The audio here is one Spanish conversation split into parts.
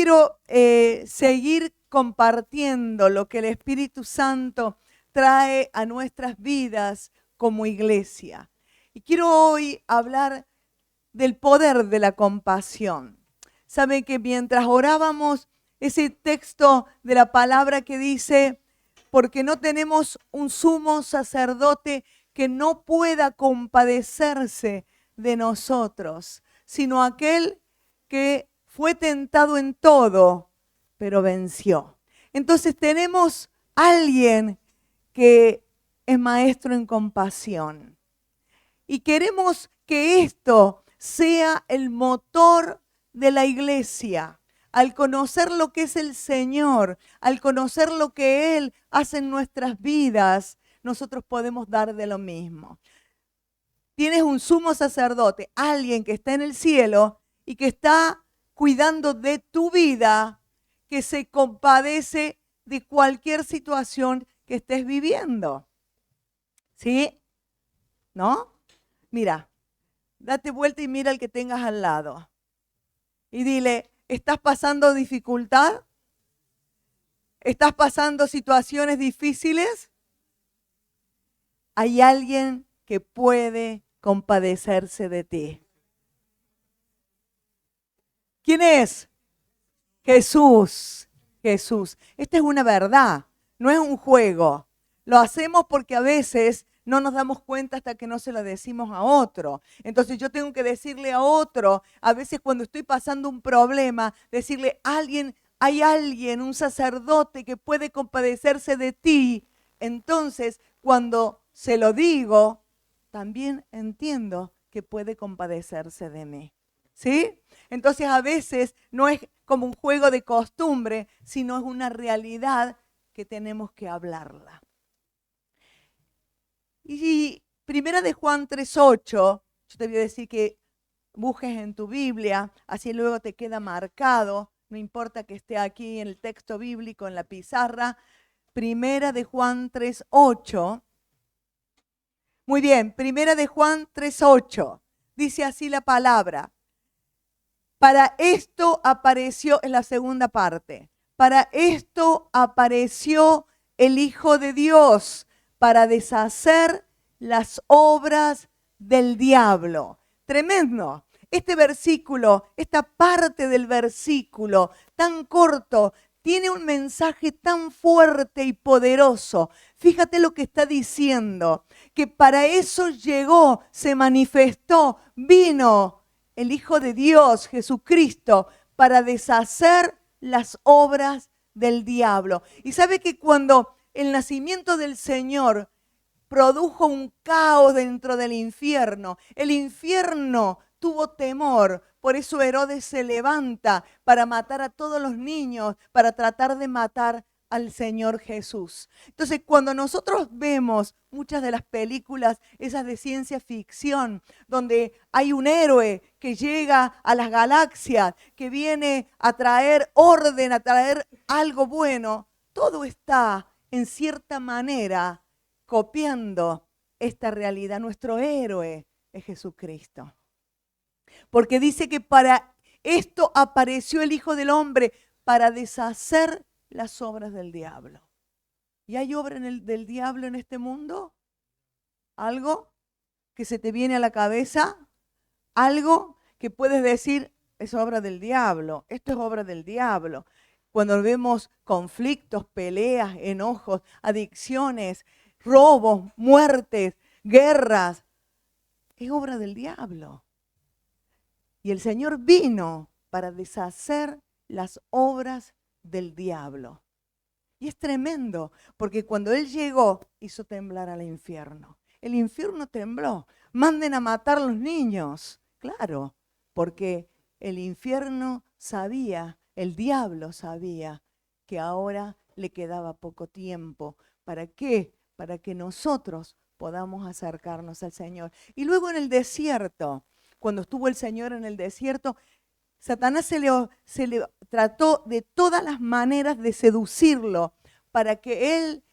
quiero seguir compartiendo lo que el Espíritu Santo trae a nuestras vidas como iglesia. Y quiero hoy hablar del poder de la compasión. Saben que mientras orábamos, ese texto de la palabra que dice, porque no tenemos un sumo sacerdote que no pueda compadecerse de nosotros, sino aquel que fue tentado en todo, pero venció. Entonces tenemos alguien que es maestro en compasión. Y queremos que esto sea el motor de la iglesia. Al conocer lo que es el Señor, al conocer lo que Él hace en nuestras vidas, nosotros podemos dar de lo mismo. Tienes un sumo sacerdote, alguien que está en el cielo y que está cuidando de tu vida, que se compadece de cualquier situación que estés viviendo. ¿Sí? ¿No? Mira, date vuelta y mira al que tengas al lado. Y dile, ¿estás pasando dificultad? ¿Estás pasando situaciones difíciles? Hay alguien que puede compadecerse de ti. ¿Quién es? Jesús. Jesús. Esta es una verdad, no es un juego. Lo hacemos porque a veces no nos damos cuenta hasta que no se lo decimos a otro. Entonces yo tengo que decirle a otro, a veces cuando estoy pasando un problema, decirle a alguien, hay alguien, un sacerdote que puede compadecerse de ti. Entonces cuando se lo digo, también entiendo que puede compadecerse de mí. ¿Sí? Entonces a veces no es como un juego de costumbre, sino es una realidad que tenemos que hablarla. Y Primera de Juan 3:8, yo te voy a decir que busques en tu Biblia, así luego te queda marcado, no importa que esté aquí en el texto bíblico, en la pizarra. Primera de Juan 3:8. Muy bien, Primera de Juan 3:8. Dice así la palabra. Para esto apareció, en la segunda parte, para esto apareció el Hijo de Dios, para deshacer las obras del diablo. Tremendo. Este versículo, esta parte del versículo tan corto, tiene un mensaje tan fuerte y poderoso. Fíjate lo que está diciendo, que para eso llegó, se manifestó, vino el Hijo de Dios, Jesucristo, para deshacer las obras del diablo. Y sabe que cuando el nacimiento del Señor produjo un caos dentro del infierno, el infierno tuvo temor. Por eso Herodes se levanta para matar a todos los niños, para tratar de matar al Señor Jesús. Entonces, cuando nosotros vemos muchas de las películas, esas de ciencia ficción, donde hay un héroe que llega a las galaxias, que viene a traer orden, a traer algo bueno, todo está en cierta manera copiando esta realidad. Nuestro héroe es Jesucristo. Porque dice que para esto apareció el Hijo del Hombre, para deshacer las obras del diablo. ¿Y hay obra del diablo en este mundo? ¿Algo que se te viene a la cabeza? ¿Algo que puedes decir, es obra del diablo, esto es obra del diablo? Cuando vemos conflictos, peleas, enojos, adicciones, robos, muertes, guerras, es obra del diablo. Y el Señor vino para deshacer las obras del diablo. Y es tremendo, porque cuando Él llegó, hizo temblar al infierno. El infierno tembló. Manden a matar a los niños. Claro, porque el infierno sabía, el diablo sabía, que ahora le quedaba poco tiempo. ¿Para qué? Para que nosotros podamos acercarnos al Señor. Y luego en el desierto, cuando estuvo el Señor en el desierto, Satanás se le trató de todas las maneras de seducirlo para que él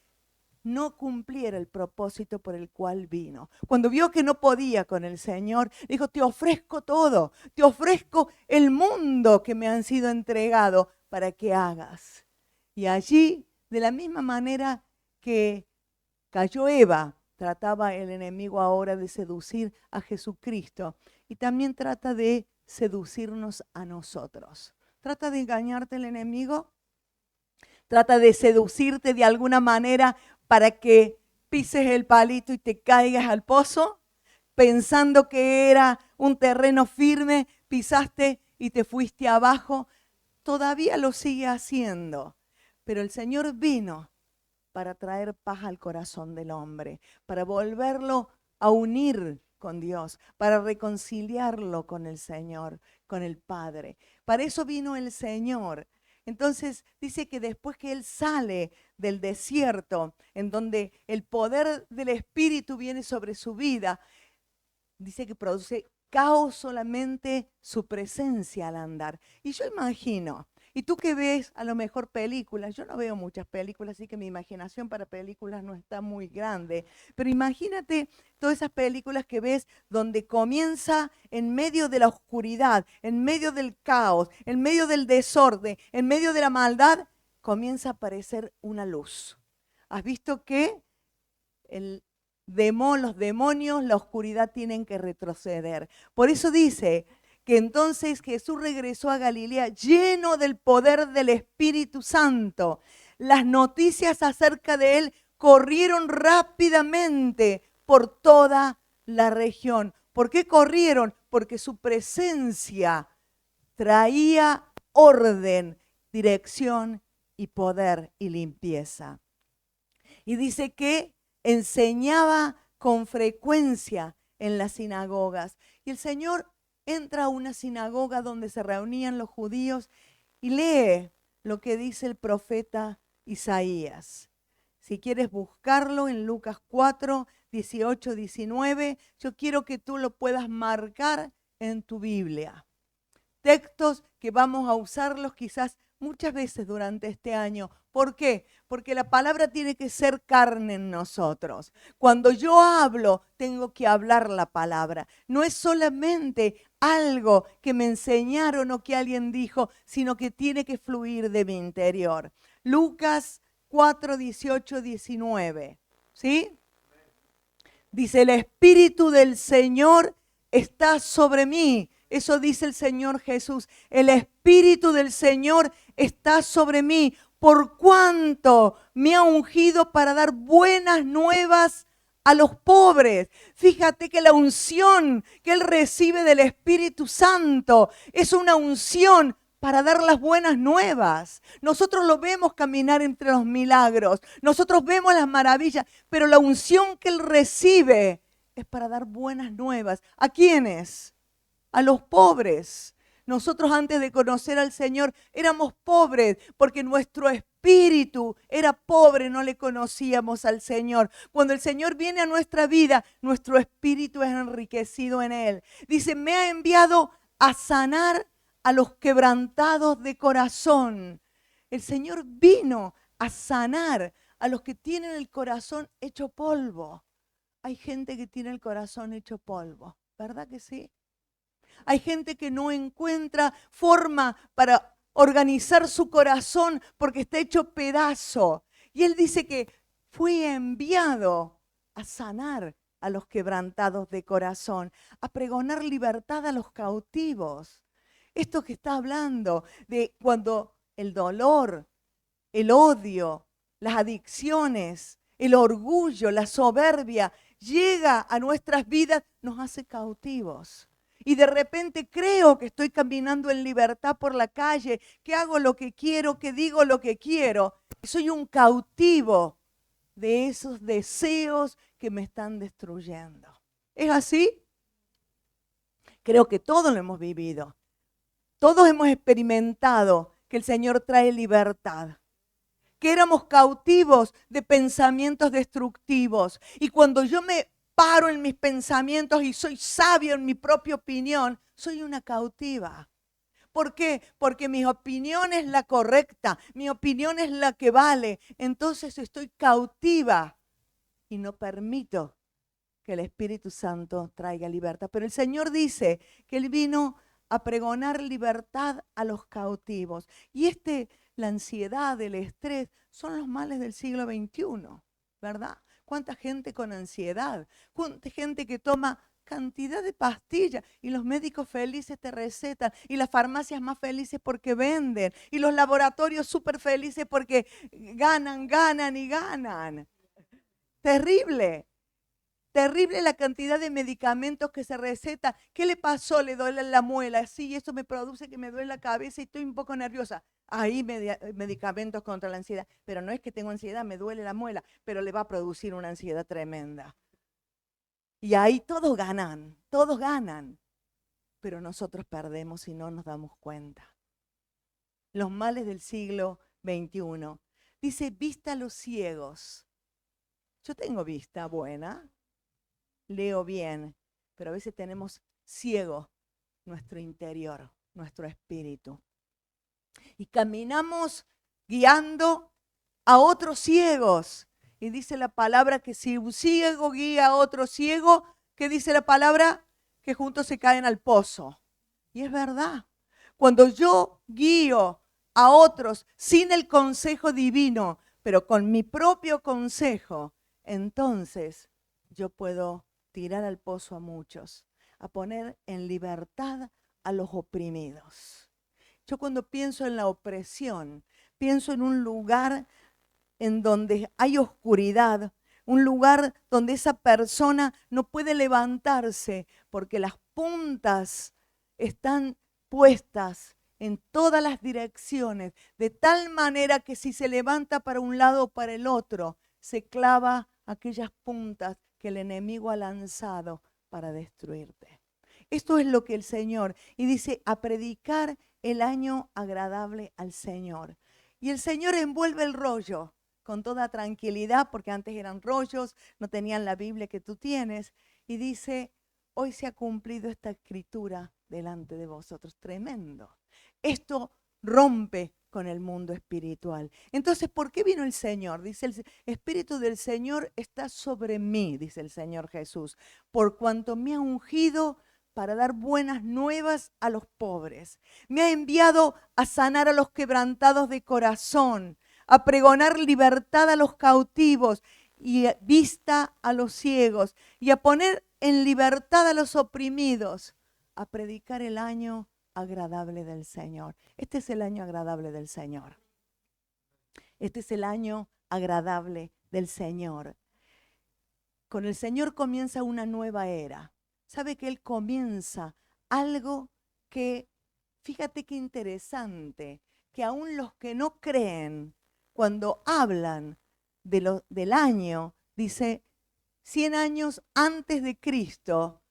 no cumpliera el propósito por el cual vino. Cuando vio que no podía con el Señor, dijo, te ofrezco todo, te ofrezco el mundo que me han sido entregado para que hagas. Y allí, de la misma manera que cayó Eva, trataba el enemigo ahora de seducir a Jesucristo y también trata de seducirnos a nosotros. Trata de engañarte el enemigo, trata de seducirte de alguna manera para que pises el palito y te caigas al pozo, pensando que era un terreno firme, pisaste y te fuiste abajo. Todavía lo sigue haciendo, pero el Señor vino para traer paz al corazón del hombre, para volverlo a unir con Dios, para reconciliarlo con el Señor, con el Padre. Para eso vino el Señor. Entonces dice que después que Él sale del desierto, en donde el poder del Espíritu viene sobre su vida, dice que produce caos solamente su presencia al andar. Y yo imagino, y tú que ves a lo mejor películas, yo no veo muchas películas, así que mi imaginación para películas no está muy grande, pero imagínate todas esas películas que ves donde comienza en medio de la oscuridad, en medio del caos, en medio del desorden, en medio de la maldad, comienza a aparecer una luz. ¿Has visto que los demonios, la oscuridad tienen que retroceder? Por eso dice que entonces Jesús regresó a Galilea lleno del poder del Espíritu Santo. Las noticias acerca de él corrieron rápidamente por toda la región. ¿Por qué corrieron? Porque su presencia traía orden, dirección y poder y limpieza. Y dice que enseñaba con frecuencia en las sinagogas. Y el Señor entra a una sinagoga donde se reunían los judíos y lee lo que dice el profeta Isaías. Si quieres buscarlo en Lucas 4, 18, 19, yo quiero que tú lo puedas marcar en tu Biblia. Textos que vamos a usarlos quizás muchas veces durante este año. ¿Por qué? Porque la palabra tiene que ser carne en nosotros. Cuando yo hablo, tengo que hablar la palabra. No es solamente algo que me enseñaron o que alguien dijo, sino que tiene que fluir de mi interior. Lucas 4, 18, 19. ¿Sí? Dice, el Espíritu del Señor está sobre mí. Eso dice el Señor Jesús. El Espíritu del Señor está sobre mí, por cuanto me ha ungido para dar buenas nuevas a los pobres. Fíjate que la unción que Él recibe del Espíritu Santo es una unción para dar las buenas nuevas. Nosotros lo vemos caminar entre los milagros, nosotros vemos las maravillas, pero la unción que Él recibe es para dar buenas nuevas. ¿A quiénes? A los pobres. Nosotros antes de conocer al Señor éramos pobres porque nuestro espíritu era pobre, no le conocíamos al Señor. Cuando el Señor viene a nuestra vida, nuestro espíritu es enriquecido en Él. Dice, me ha enviado a sanar a los quebrantados de corazón. El Señor vino a sanar a los que tienen el corazón hecho polvo. Hay gente que tiene el corazón hecho polvo, ¿verdad que sí? Hay gente que no encuentra forma para organizar su corazón porque está hecho pedazo. Y Él dice que fue enviado a sanar a los quebrantados de corazón, a pregonar libertad a los cautivos. Esto que está hablando de cuando el dolor, el odio, las adicciones, el orgullo, la soberbia llega a nuestras vidas, nos hace cautivos. Y de repente creo que estoy caminando en libertad por la calle, que hago lo que quiero, que digo lo que quiero. Soy un cautivo de esos deseos que me están destruyendo. ¿Es así? Creo que todos lo hemos vivido. Todos hemos experimentado que el Señor trae libertad. Que éramos cautivos de pensamientos destructivos. Y cuando yo me paro en mis pensamientos y soy sabio en mi propia opinión, soy una cautiva. ¿Por qué? Porque mi opinión es la correcta, mi opinión es la que vale. Entonces estoy cautiva y no permito que el Espíritu Santo traiga libertad. Pero el Señor dice que Él vino a pregonar libertad a los cautivos. Y la ansiedad, el estrés, son los males del siglo XXI, ¿verdad? ¿Cuánta gente con ansiedad? ¿Cuánta gente que toma cantidad de pastillas y los médicos felices te recetan y las farmacias más felices porque venden y los laboratorios súper felices porque ganan, ganan y ganan? Terrible. Terrible la cantidad de medicamentos que se recetan. ¿Qué le pasó? Le duele la muela. Sí, eso me produce que me duele la cabeza y estoy un poco nerviosa. Ahí medicamentos contra la ansiedad. Pero no es que tengo ansiedad, me duele la muela, pero le va a producir una ansiedad tremenda. Y ahí todos ganan. Pero nosotros perdemos y no nos damos cuenta. Los males del siglo XXI. Dice, vista a los ciegos. Yo tengo vista buena. Leo bien, pero a veces tenemos ciego nuestro interior, nuestro espíritu. Y caminamos guiando a otros ciegos. Y dice la palabra que si un ciego guía a otro ciego, ¿qué dice la palabra? Que juntos se caen al pozo. Y es verdad. Cuando yo guío a otros sin el consejo divino, pero con mi propio consejo, entonces yo puedo tirar al pozo a muchos, a poner en libertad a los oprimidos. Yo cuando pienso en la opresión, pienso en un lugar en donde hay oscuridad, un lugar donde esa persona no puede levantarse porque las puntas están puestas en todas las direcciones, de tal manera que si se levanta para un lado o para el otro, se clava aquellas puntas que el enemigo ha lanzado para destruirte. Esto es lo que el Señor, y dice, a predicar el año agradable al Señor. Y el Señor envuelve el rollo con toda tranquilidad, porque antes eran rollos, no tenían la Biblia que tú tienes, y dice, hoy se ha cumplido esta escritura delante de vosotros. Tremendo. Esto rompe con el mundo espiritual. Entonces, ¿por qué vino el Señor? Dice, el Espíritu del Señor está sobre mí, dice el Señor Jesús, por cuanto me ha ungido para dar buenas nuevas a los pobres. Me ha enviado a sanar a los quebrantados de corazón, a pregonar libertad a los cautivos y vista a los ciegos, y a poner en libertad a los oprimidos, a predicar el año agradable del Señor. Este es el año agradable del Señor. Este es el año agradable del Señor. Con el Señor comienza una nueva era. ¿Sabe que Él comienza algo que, fíjate qué interesante, que aún los que no creen, cuando hablan del año, dice 100 años antes de Cristo,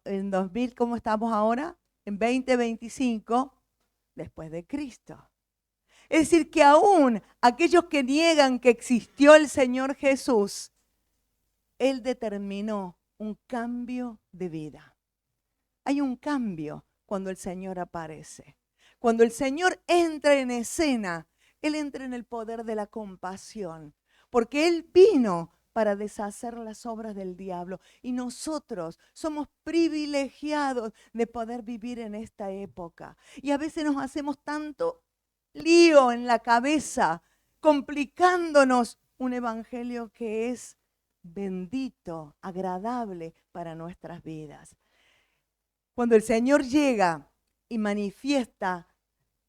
en 2000, ¿cómo estamos ahora? En 2025, después de Cristo. Es decir, que aún aquellos que niegan que existió el Señor Jesús, Él determinó un cambio de vida. Hay un cambio cuando el Señor aparece. Cuando el Señor entra en escena, Él entra en el poder de la compasión, porque Él vino para deshacer las obras del diablo. Y nosotros somos privilegiados de poder vivir en esta época. Y a veces nos hacemos tanto lío en la cabeza, complicándonos un evangelio que es bendito, agradable para nuestras vidas. Cuando el Señor llega y manifiesta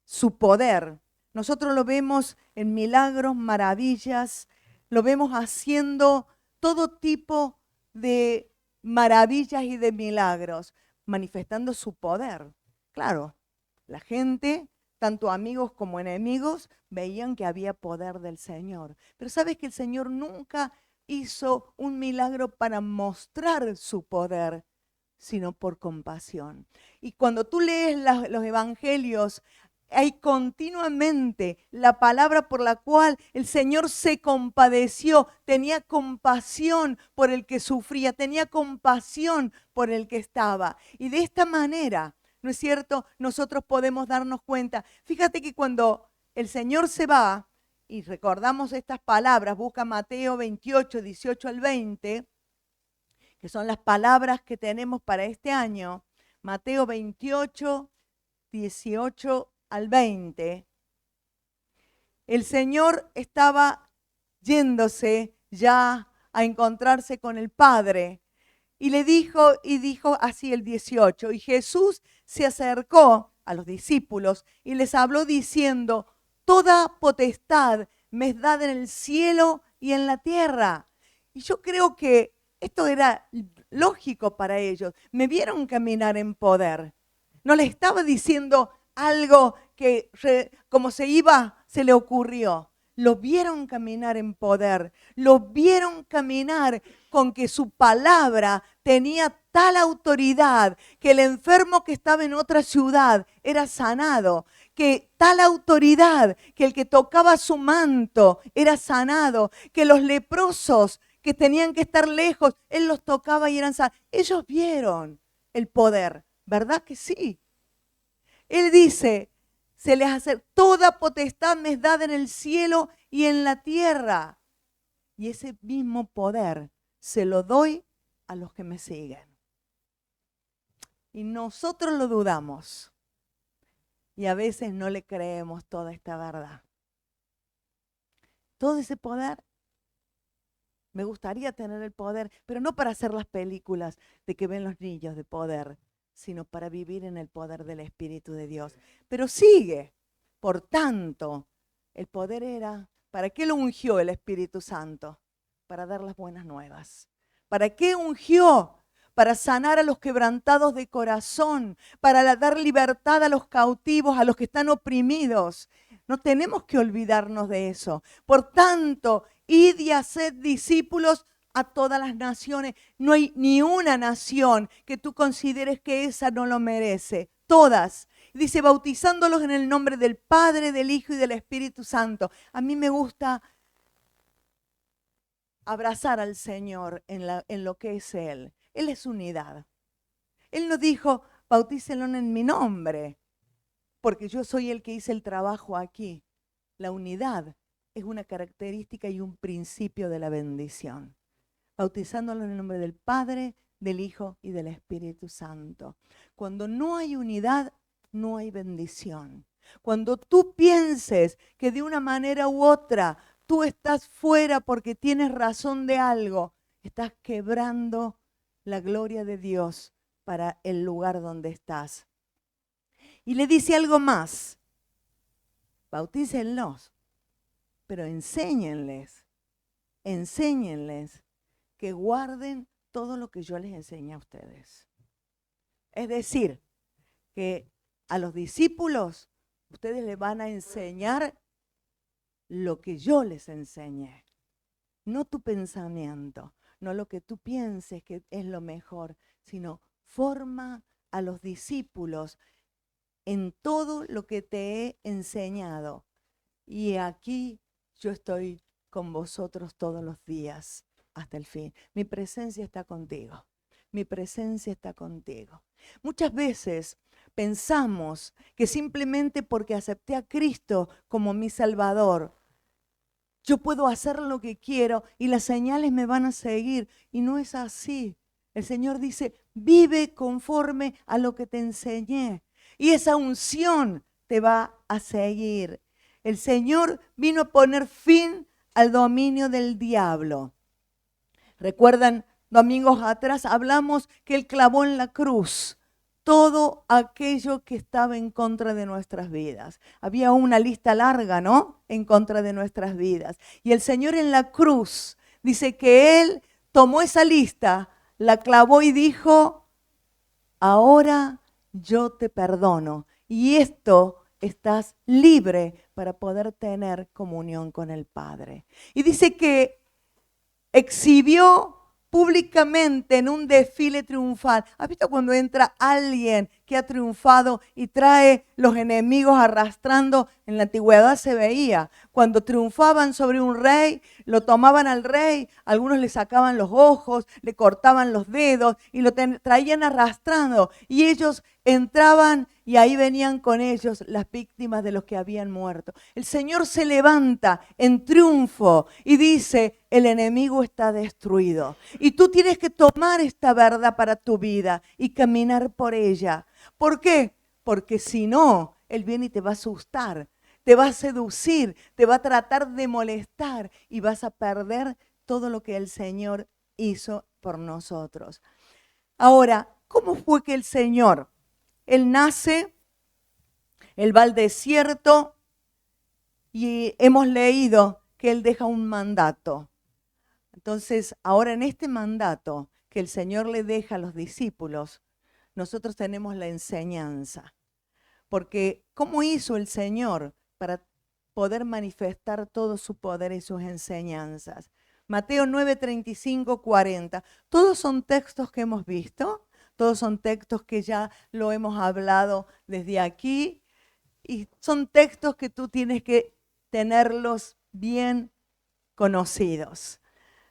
su poder, nosotros lo vemos en milagros, maravillas, lo vemos haciendo todo tipo de maravillas y de milagros, manifestando su poder. Claro, la gente, tanto amigos como enemigos, veían que había poder del Señor. Pero sabes que el Señor nunca hizo un milagro para mostrar su poder, sino por compasión. Y cuando tú lees los evangelios, hay continuamente la palabra por la cual el Señor se compadeció, tenía compasión por el que sufría, tenía compasión por el que estaba. Y de esta manera, ¿no es cierto?, nosotros podemos darnos cuenta. Fíjate que cuando el Señor se va, y recordamos estas palabras, busca Mateo 28, 18 al 20, que son las palabras que tenemos para este año, Mateo 28, 18 al 20. El Señor estaba yéndose ya a encontrarse con el Padre. Y dijo así el 18, y Jesús se acercó a los discípulos y les habló diciendo, toda potestad me es dada en el cielo y en la tierra. Y yo creo que esto era lógico para ellos. Me vieron caminar en poder. No les estaba diciendo algo que como se iba, se le ocurrió. Lo vieron caminar en poder, lo vieron caminar con que su palabra tenía tal autoridad que el enfermo que estaba en otra ciudad era sanado, que tal autoridad que el que tocaba su manto era sanado, que los leprosos que tenían que estar lejos, él los tocaba y eran sanados. Ellos vieron el poder, ¿verdad que sí? Él dice, se les hace toda potestad me es dada en el cielo y en la tierra. Y ese mismo poder se lo doy a los que me siguen. Y nosotros lo dudamos. Y a veces no le creemos toda esta verdad. Todo ese poder, me gustaría tener el poder, pero no para hacer las películas de que ven los niños de poder, sino para vivir en el poder del Espíritu de Dios. Pero sigue. Por tanto, el poder era, ¿para qué lo ungió el Espíritu Santo? Para dar las buenas nuevas. ¿Para qué ungió? Para sanar a los quebrantados de corazón, para dar libertad a los cautivos, a los que están oprimidos. No tenemos que olvidarnos de eso. Por tanto, id y haced discípulos a todas las naciones. No hay ni una nación que tú consideres que esa no lo merece. Todas. Dice, bautizándolos en el nombre del Padre, del Hijo y del Espíritu Santo. A mí me gusta abrazar al Señor en lo que es Él. Él es unidad. Él nos dijo, bautícenlo en mi nombre, porque yo soy el que hice el trabajo aquí. La unidad es una característica y un principio de la bendición. Bautizándolo en el nombre del Padre, del Hijo y del Espíritu Santo. Cuando no hay unidad, no hay bendición. Cuando tú pienses que de una manera u otra tú estás fuera porque tienes razón de algo, estás quebrando la gloria de Dios para el lugar donde estás. Y le dice algo más, bautícenlos, pero enséñenles que guarden todo lo que yo les enseñé a ustedes. Es decir, que a los discípulos ustedes les van a enseñar lo que yo les enseñé. No tu pensamiento, no lo que tú pienses que es lo mejor, sino forma a los discípulos en todo lo que te he enseñado. Y aquí yo estoy con vosotros todos los días hasta el fin. Mi presencia está contigo. Mi presencia está contigo. Muchas veces pensamos que simplemente porque acepté a Cristo como mi Salvador, yo puedo hacer lo que quiero y las señales me van a seguir. Y no es así. El Señor dice, vive conforme a lo que te enseñé. Y esa unción te va a seguir. El Señor vino a poner fin al dominio del diablo. ¿Recuerdan? Domingos atrás hablamos que Él clavó en la cruz todo aquello que estaba en contra de nuestras vidas. Había una lista larga, ¿no? En contra de nuestras vidas. Y el Señor en la cruz dice que Él tomó esa lista, la clavó y dijo, ahora yo te perdono. Y esto estás libre para poder tener comunión con el Padre. Y dice que exhibió públicamente en un desfile triunfal. ¿Has visto cuando entra alguien que ha triunfado y trae los enemigos arrastrando. En la antigüedad se veía, cuando triunfaban sobre un rey, lo tomaban al rey, algunos le sacaban los ojos, le cortaban los dedos y lo traían arrastrando. Y ellos entraban y ahí venían con ellos las víctimas de los que habían muerto. El Señor se levanta en triunfo y dice, el enemigo está destruido. Y tú tienes que tomar esta verdad para tu vida y caminar por ella. ¿Por qué? Porque si no, Él viene y te va a asustar, te va a seducir, te va a tratar de molestar y vas a perder todo lo que el Señor hizo por nosotros. Ahora, ¿cómo fue que el Señor? Él nace, Él va al desierto y hemos leído que Él deja un mandato. Entonces, ahora en este mandato que el Señor le deja a los discípulos, nosotros tenemos la enseñanza. Porque ¿cómo hizo el Señor para poder manifestar todo su poder y sus enseñanzas? Mateo 9, 35, 40. Todos son textos que hemos visto, todos son textos que ya lo hemos hablado desde aquí y son textos que tú tienes que tenerlos bien conocidos.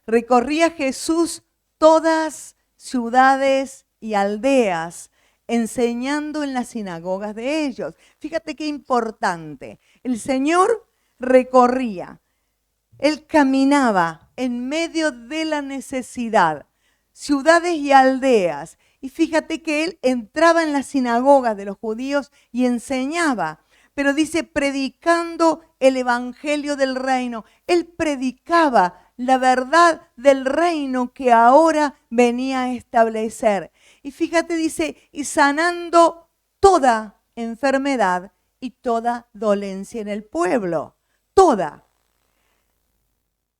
Recorría Jesús todas ciudades y aldeas, enseñando en las sinagogas de ellos. Fíjate qué importante. El Señor recorría, Él caminaba en medio de la necesidad, ciudades y aldeas. Y fíjate que Él entraba en las sinagogas de los judíos y enseñaba. Pero dice, predicando el evangelio del reino. Él predicaba la verdad del reino que ahora venía a establecer. Y fíjate, dice, y sanando toda enfermedad y toda dolencia en el pueblo. Toda.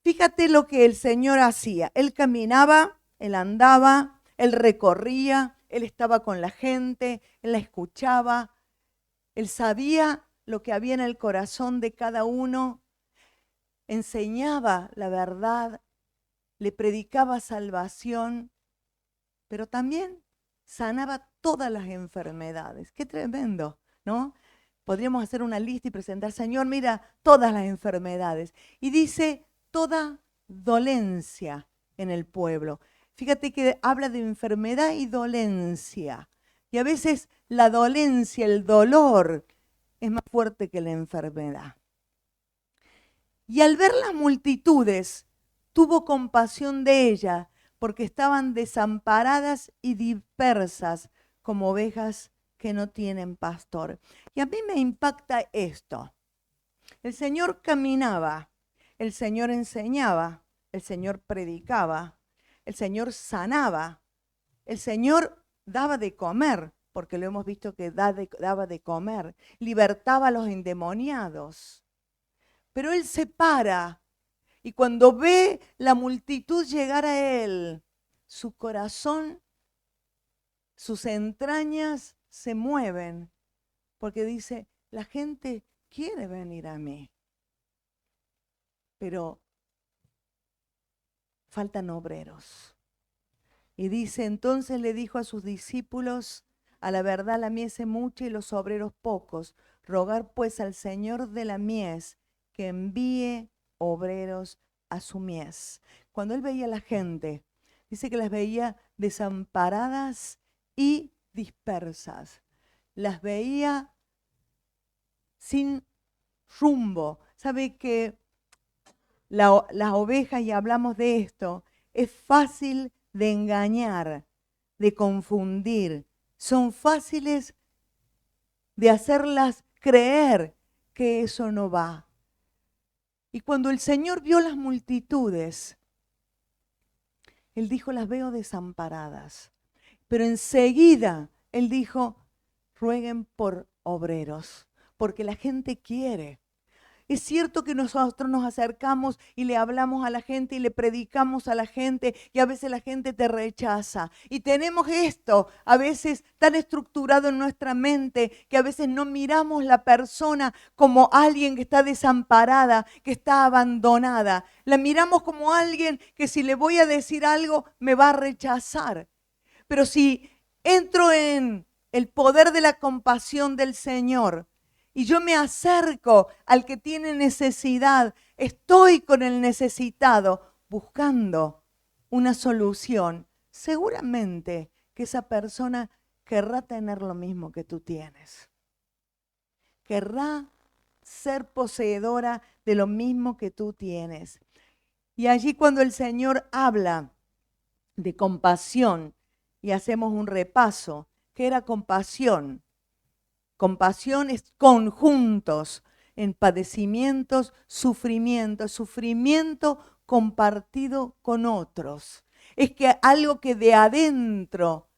Fíjate lo que el Señor hacía. Él caminaba, Él andaba, Él recorría, Él estaba con la gente, Él la escuchaba. Él sabía lo que había en el corazón de cada uno. Enseñaba la verdad, le predicaba salvación, pero también sanaba todas las enfermedades. Qué tremendo, ¿no? Podríamos hacer una lista y presentar, Señor, mira todas las enfermedades. Y dice, toda dolencia en el pueblo. Fíjate que habla de enfermedad y dolencia. Y a veces la dolencia, el dolor, es más fuerte que la enfermedad. Y al ver las multitudes, tuvo compasión de ellas, porque estaban desamparadas y dispersas como ovejas que no tienen pastor. Y a mí me impacta esto. El Señor caminaba, el Señor enseñaba, el Señor predicaba, el Señor sanaba, el Señor daba de comer, porque lo hemos visto que daba de comer, libertaba a los endemoniados. Pero Él se para y cuando ve la multitud llegar a Él, su corazón, sus entrañas se mueven porque dice, la gente quiere venir a mí, pero faltan obreros. Y dice, entonces le dijo a sus discípulos, a la verdad la mies es mucha y los obreros pocos. Rogar pues al Señor de la mies que envíe obreros a su mies. Cuando Él veía a la gente, dice que las veía desamparadas y dispersas. Las veía sin rumbo. ¿Sabe que las ovejas, y hablamos de esto, es fácil de engañar, de confundir? Son fáciles de hacerlas creer que eso no va. Y cuando el Señor vio las multitudes, Él dijo, las veo desamparadas. Pero enseguida Él dijo, rueguen por obreros, porque la gente quiere. Es cierto que nosotros nos acercamos y le hablamos a la gente y le predicamos a la gente y a veces la gente te rechaza. Y tenemos esto a veces tan estructurado en nuestra mente que a veces no miramos la persona como alguien que está desamparada, que está abandonada. La miramos como alguien que si le voy a decir algo me va a rechazar. Pero si entro en el poder de la compasión del Señor y yo me acerco al que tiene necesidad, estoy con el necesitado buscando una solución, seguramente que esa persona querrá tener lo mismo que tú tienes. Querrá ser poseedora de lo mismo que tú tienes. Y allí cuando el Señor habla de compasión y hacemos un repaso, ¿qué era compasión? Compasión es conjuntos en padecimientos, sufrimiento compartido con otros. Es que algo que de adentro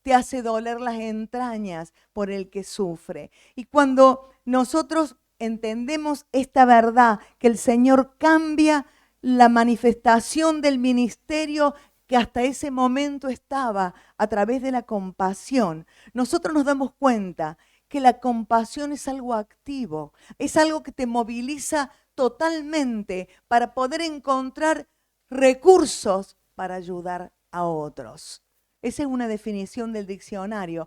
te hace doler las entrañas por el que sufre. Y cuando nosotros entendemos esta verdad, que el Señor cambia la manifestación del ministerio que hasta ese momento estaba a través de la compasión, nosotros nos damos cuenta que la compasión es algo activo, es algo que te moviliza totalmente para poder encontrar recursos para ayudar a otros. Esa es una definición del diccionario,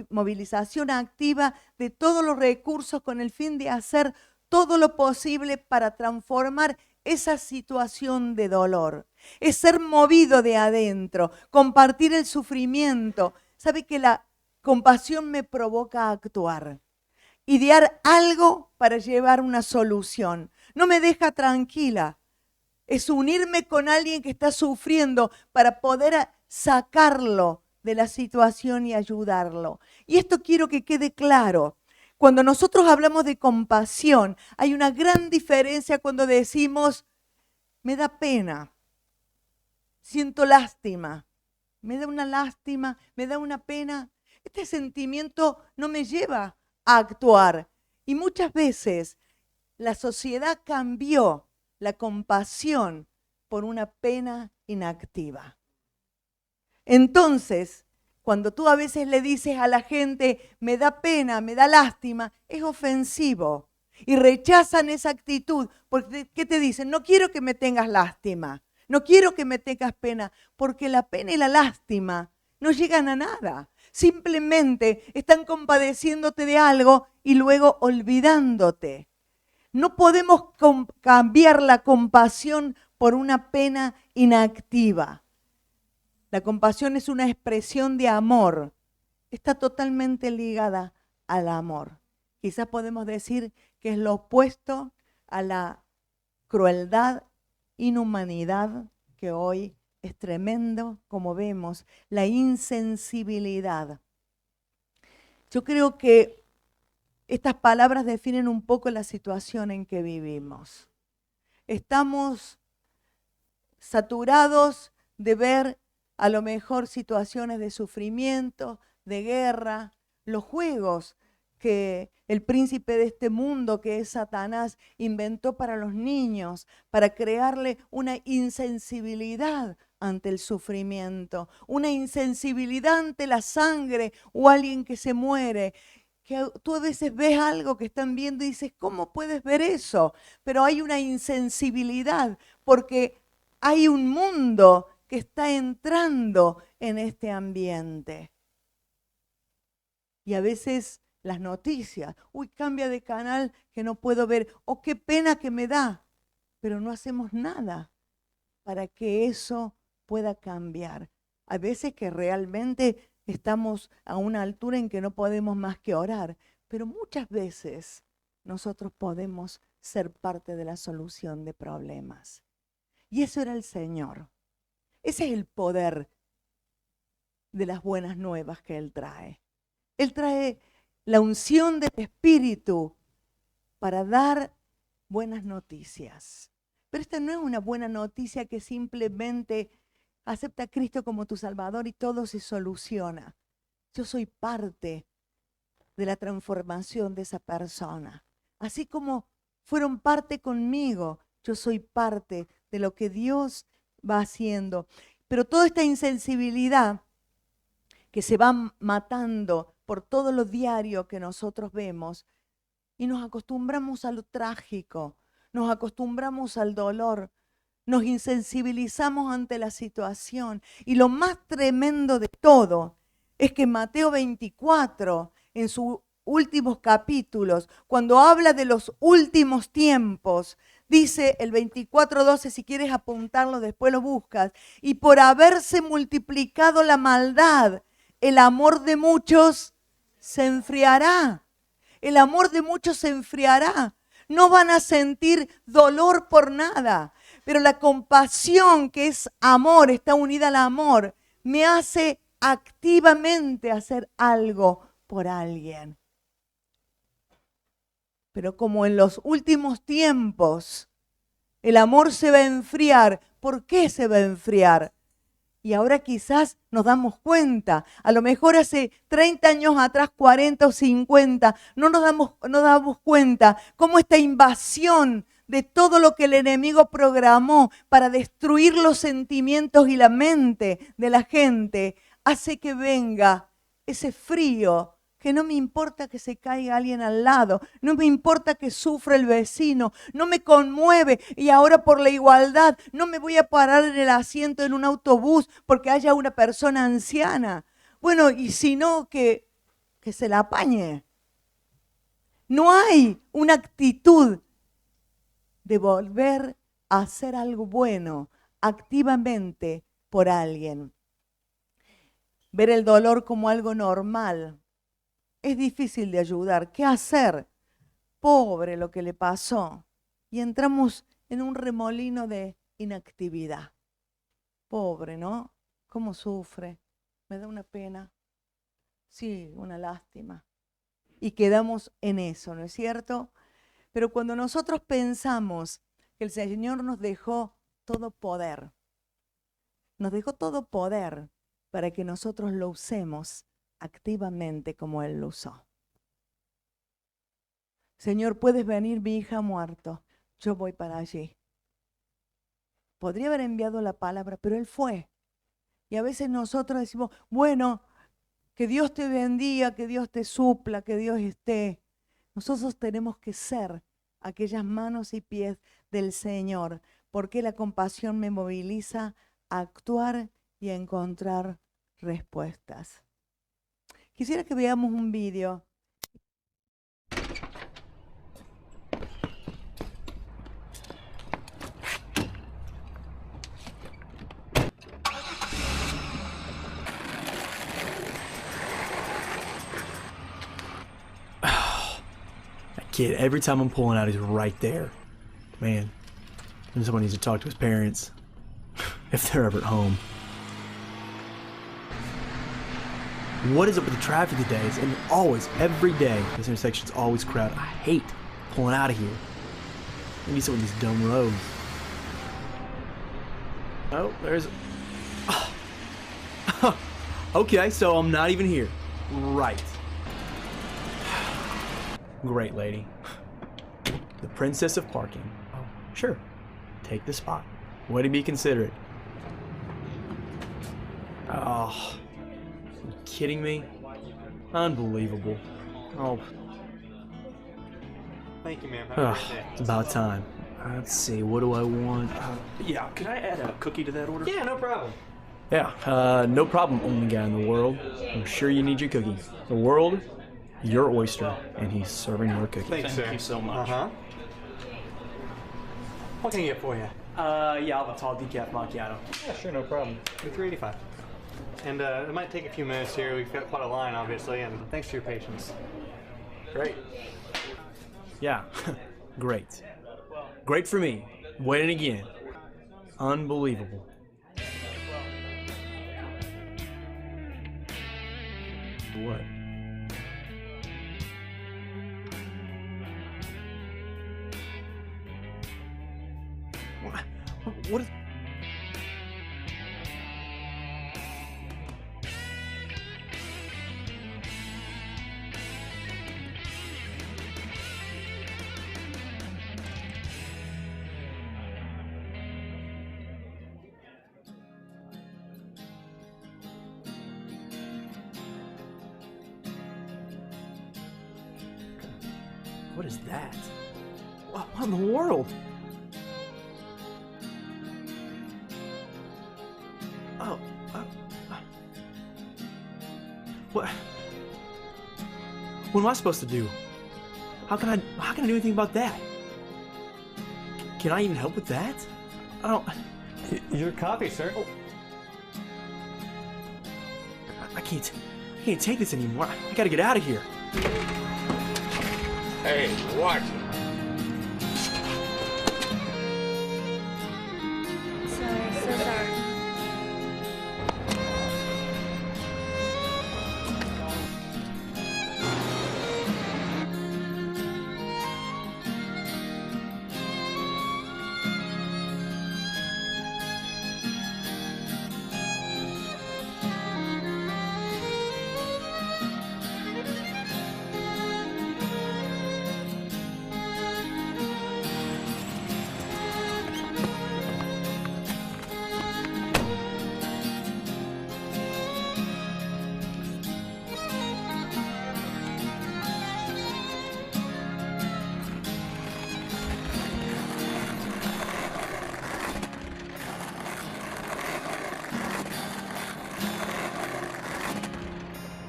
movilización activa de todos los recursos con el fin de hacer todo lo posible para transformar esa situación de dolor. Es ser movido de adentro, compartir el sufrimiento. ¿Sabe que la compasión me provoca a actuar? Idear algo para llevar una solución. No me deja tranquila. Es unirme con alguien que está sufriendo para poder sacarlo de la situación y ayudarlo. Y esto quiero que quede claro. Cuando nosotros hablamos de compasión, hay una gran diferencia cuando decimos, me da pena, siento lástima, me da una lástima, me da una pena. Este sentimiento no me lleva a actuar. Y muchas veces la sociedad cambió la compasión por una pena inactiva. Entonces, cuando tú a veces le dices a la gente, me da pena, me da lástima, es ofensivo. Y rechazan esa actitud. Porque, ¿qué te dicen? No quiero que me tengas lástima. No quiero que me tengas pena. Porque la pena y la lástima no llegan a nada. Simplemente están compadeciéndote de algo y luego olvidándote. No podemos cambiar la compasión por una pena inactiva. La compasión es una expresión de amor. Está totalmente ligada al amor. Quizás podemos decir que es lo opuesto a la crueldad, inhumanidad, que hoy es tremendo, como vemos, la insensibilidad. Yo creo que estas palabras definen un poco la situación en que vivimos. Estamos saturados de ver a lo mejor situaciones de sufrimiento, de guerra, los juegos que el príncipe de este mundo, que es Satanás, inventó para los niños, para crearle una insensibilidad ante el sufrimiento, una insensibilidad ante la sangre o alguien que se muere. Que tú a veces ves algo que están viendo y dices, ¿cómo puedes ver eso? Pero hay una insensibilidad porque hay un mundo que está entrando en este ambiente. Y a veces las noticias, uy, cambia de canal que no puedo ver, o qué pena que me da, pero no hacemos nada para que eso pueda cambiar. A veces que realmente estamos a una altura en que no podemos más que orar, pero muchas veces nosotros podemos ser parte de la solución de problemas. Y eso era el Señor. Ese es el poder de las buenas nuevas que Él trae. Él trae la unción del Espíritu para dar buenas noticias. Pero esta no es una buena noticia que simplemente acepta a Cristo como tu Salvador y todo se soluciona. Yo soy parte de la transformación de esa persona. Así como fueron parte conmigo, yo soy parte de lo que Dios va haciendo. Pero toda esta insensibilidad que se va matando por todo lo diario que nosotros vemos y nos acostumbramos a lo trágico, nos acostumbramos al dolor, nos insensibilizamos ante la situación y lo más tremendo de todo es que Mateo 24, en sus últimos capítulos, cuando habla de los últimos tiempos, dice el 24:12, si quieres apuntarlo, después lo buscas, y por haberse multiplicado la maldad, el amor de muchos se enfriará. El amor de muchos se enfriará. No van a sentir dolor por nada. Pero la compasión, que es amor, está unida al amor, me hace activamente hacer algo por alguien. Pero como en los últimos tiempos el amor se va a enfriar, ¿por qué se va a enfriar? Y ahora quizás nos damos cuenta, a lo mejor hace 30 años atrás, 40 o 50, no nos damos cuenta cómo esta invasión de todo lo que el enemigo programó para destruir los sentimientos y la mente de la gente, hace que venga ese frío, que no me importa que se caiga alguien al lado, no me importa que sufra el vecino, no me conmueve, y ahora por la igualdad no me voy a parar en el asiento en un autobús porque haya una persona anciana. Bueno, y si no, que se la apañe. No hay una actitud de volver a hacer algo bueno activamente por alguien. Ver el dolor como algo normal. Es difícil de ayudar. ¿Qué hacer? Pobre lo que le pasó. Y entramos en un remolino de inactividad. Pobre, ¿no? ¿Cómo sufre? Me da una pena. Sí, una lástima. Y quedamos en eso, ¿no es cierto? Pero cuando nosotros pensamos que el Señor nos dejó todo poder para que nosotros lo usemos activamente como Él lo usó. Señor, puedes venir, mi hija ha muerto, yo voy para allí. Podría haber enviado la palabra, pero Él fue. Y a veces nosotros decimos, bueno, que Dios te bendiga, que Dios te supla, que Dios esté. Nosotros tenemos que ser aquellas manos y pies del Señor, porque la compasión me moviliza a actuar y a encontrar respuestas. Quisiera que veamos un video. Kid, every time I'm pulling out, he's right there. Man, someone needs to talk to his parents, if they're ever at home. What is up with the traffic today? It's always, every day, this intersection's always crowded. I hate pulling out of here. Maybe some of these dumb roads. Oh, there's... Okay, so I'm not even here. Right. Great lady. The princess of parking. Oh, sure. Take the spot. Way to be considerate. Oh, you kidding me? Unbelievable. Oh. Thank you, ma'am. Have a great day. It's about time. Let's see, what do I want? Yeah, could I add a cookie to that order? Yeah, no problem. Yeah, no problem, only guy in the world. I'm sure you need your cookie. The world, your oyster, and he's serving your cookie. Thanks, sir. Thank you so much. What can I get for you? Yeah, I'll have a tall decaf macchiato. Yeah, sure, no problem. $3.85. And it might take a few minutes here. We've got quite a line, obviously, and thanks for your patience. Great. Yeah, great. Great for me. Winning again. Unbelievable. What? What is... What is that? What in the world? What am I supposed to do? How can I do anything about that? Can I even help with that? I don't... Your coffee, sir. I can't take this anymore. I gotta get out of here. Hey, watch it. Sorry, so sorry.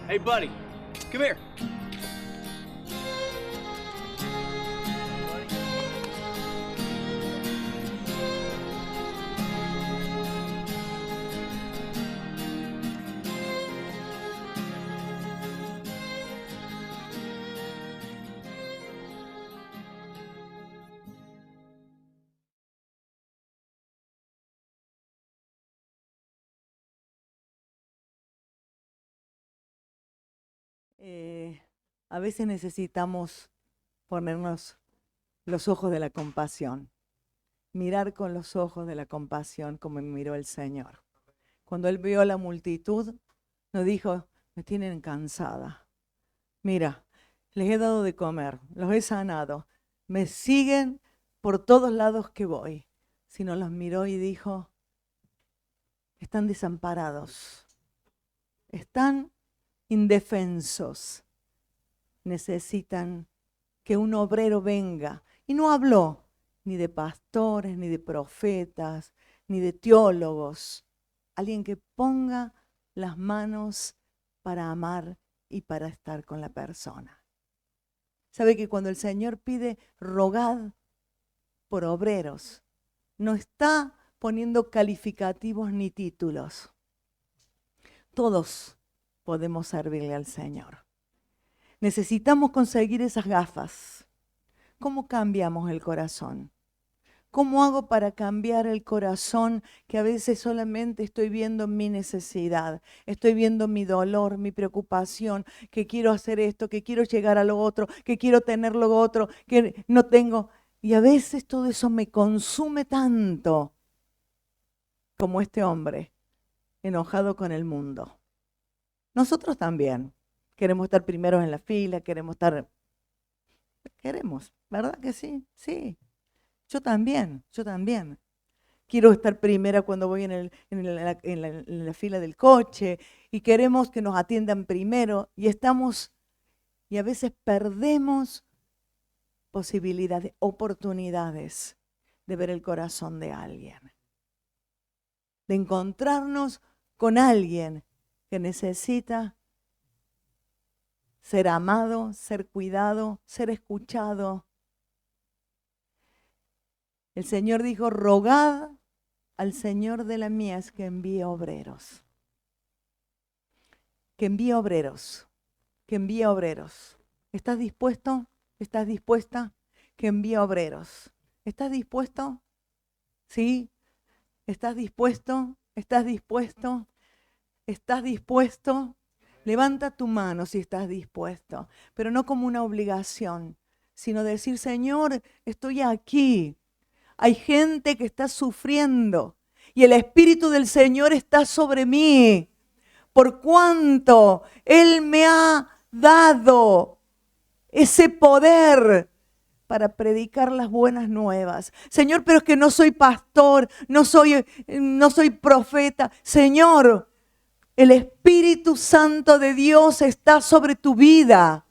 Hey, buddy, come here. A veces necesitamos ponernos los ojos de la compasión, mirar con los ojos de la compasión como miró el Señor. Cuando Él vio a la multitud, nos dijo, me tienen cansada. Mira, les he dado de comer, los he sanado, me siguen por todos lados que voy. Sino los miró y dijo, están desamparados, están indefensos, necesitan que un obrero venga. Y no habló ni de pastores, ni de profetas, ni de teólogos. Alguien que ponga las manos para amar y para estar con la persona. ¿Sabe que cuando el Señor pide rogad por obreros, no está poniendo calificativos ni títulos? Todos podemos servirle al Señor. Necesitamos conseguir esas gafas. ¿Cómo cambiamos el corazón? ¿Cómo hago para cambiar el corazón que a veces solamente estoy viendo mi necesidad? Estoy viendo mi dolor, mi preocupación, que quiero hacer esto, que quiero llegar a lo otro, que quiero tener lo otro, que no tengo. Y a veces todo eso me consume tanto como este hombre enojado con el mundo. Nosotros también queremos estar primeros en la fila, queremos, ¿verdad que sí? Sí, yo también. Quiero estar primera cuando voy en la fila del coche y queremos que nos atiendan primero y a veces perdemos posibilidades, oportunidades de ver el corazón de alguien, de encontrarnos con alguien que necesita ser amado, ser cuidado, ser escuchado. El Señor dijo, rogad al Señor de la mies que envíe obreros. Que envíe obreros. Que envíe obreros. ¿Estás dispuesto? ¿Estás dispuesta? Que envíe obreros. ¿Estás dispuesto? ¿Sí? ¿Estás dispuesto? ¿Estás dispuesto? ¿Estás dispuesto? Levanta tu mano si estás dispuesto, pero no como una obligación, sino decir, Señor, estoy aquí. Hay gente que está sufriendo y el Espíritu del Señor está sobre mí. Por cuanto Él me ha dado ese poder para predicar las buenas nuevas. Señor, pero es que no soy pastor, no soy profeta. Señor, el Espíritu Santo de Dios está sobre tu vida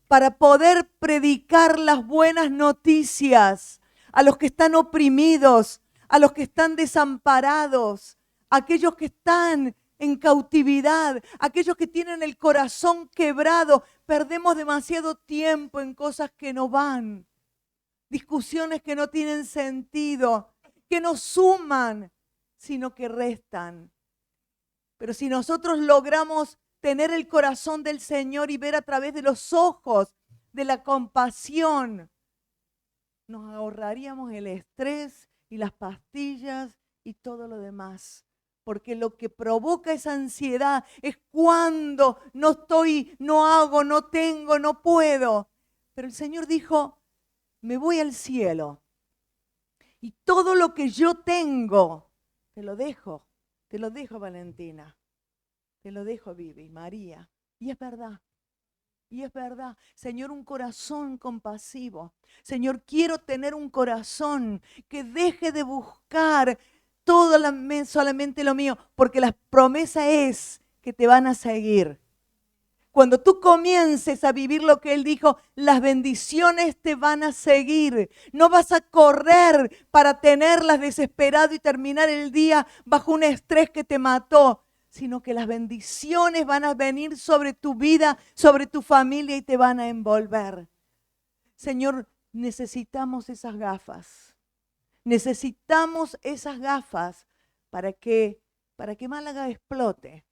para poder predicar las buenas noticias a los que están oprimidos, a los que están desamparados, a aquellos que están en cautividad, aquellos que tienen el corazón quebrado, perdemos demasiado tiempo en cosas que no van, discusiones que no tienen sentido, que no suman, sino que restan. Pero si nosotros logramos tener el corazón del Señor y ver a través de los ojos de la compasión, nos ahorraríamos el estrés y las pastillas y todo lo demás. Porque lo que provoca esa ansiedad es cuando no estoy, no hago, no tengo, no puedo. Pero el Señor dijo, me voy al cielo y todo lo que yo tengo, te lo dejo, Valentina, te lo dejo, Vivi, María. Y es verdad. Y es verdad, Señor, un corazón compasivo. Señor, quiero tener un corazón que deje de buscar solamente lo mío, porque la promesa es que te van a seguir. Cuando tú comiences a vivir lo que Él dijo, las bendiciones te van a seguir. No vas a correr para tenerlas desesperado y terminar el día bajo un estrés que te mató, sino que las bendiciones van a venir sobre tu vida, sobre tu familia y te van a envolver. Señor, necesitamos esas gafas. Necesitamos esas gafas para que Málaga explote.